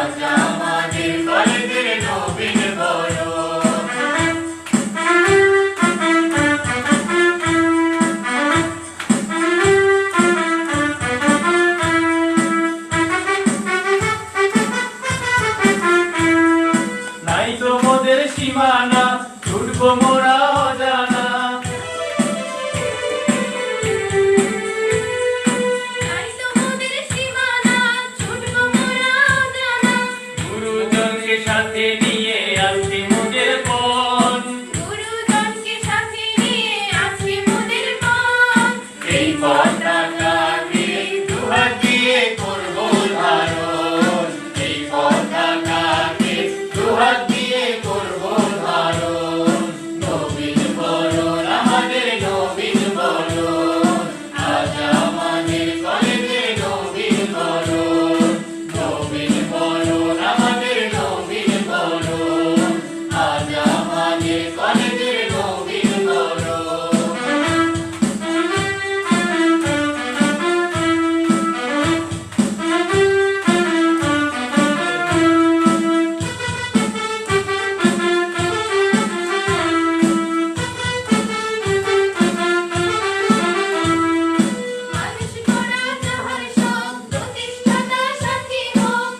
আজ আমাদের কলেজের নবীন বরণ। নাই তো মোদের সীমানা, ছুটবো মোরা অজানা। গুরুজনকে সাথে নিয়ে আসছি মোদের পথ, গুরুজনকে সাথে নিয়ে আসছি মোদের পথ। এই পতাকাকে দুহাত দিয়ে করবো ধারণ, এই পতাকাকে দুহাত দিয়ে করবো ধারণ। নবীন বরণ আমাদের নবীন বরণ, আজ আমাদের কলেজের নবীন বরণ। নবীন বরণ আমাদের নবীন বরণ, আজ আমাদের কলেজের নবীন বরণ। মানুষ গড়া যাহার সব প্রতিষ্ঠাতা সাথী হোক।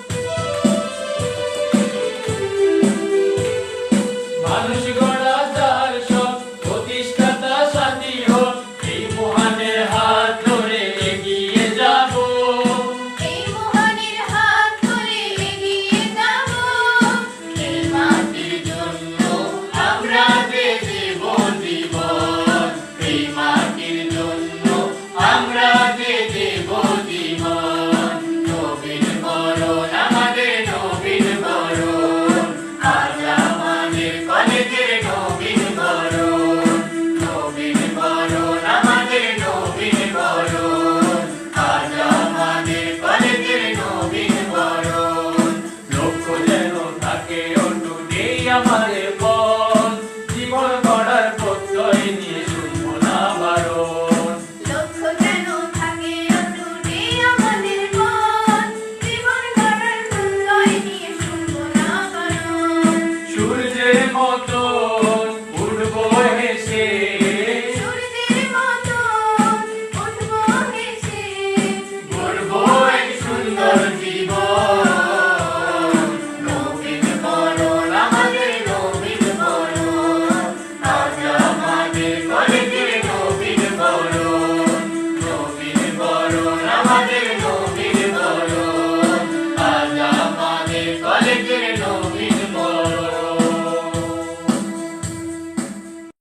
মানুষ গড়া যার সব প্রতিষ্ঠাতা সাথী হোক, এই মহানের হাত ধরে এগিয়ে যাব। এই মহানের হাত ধরে এগিয়ে যাব। এই মাটির জন্য আমরা যে জীবন দিব, এই মাটির জন্য আমরা যে দেব জীবন। নবীন বরণ আমাদের নবীন বরণ, আজ আমাদের কলেজের নবীন বরণ। নবীন বরণ আমাদের নবীন বরণ, আজ আমাদের কলেজের নবীন বরণ। লক্ষ্য যেন থাকে অটুট এই আমাদের পথ, জীবন গড়ার প্রত্যয় নিয়ে শুনবো না বারণ। লক্ষ্য যেন থাকে অটুট এই আমাদের পথ, জীবন গড়ার প্রত্যয় নিয়ে শুনবো না বারণ। সূর্যের মতো উঠবো হেসে, সূর্যের মতো উঠবো হেসে। গড়বো এক সুন্দর জীবন। নবীন বরণ আমাদের নবীন বরণ, আজ আমাদের কলেজের নবীন বরণ। নবীন বরণ আমাদের নবীন বরণ, আজ আমাদের কলেজের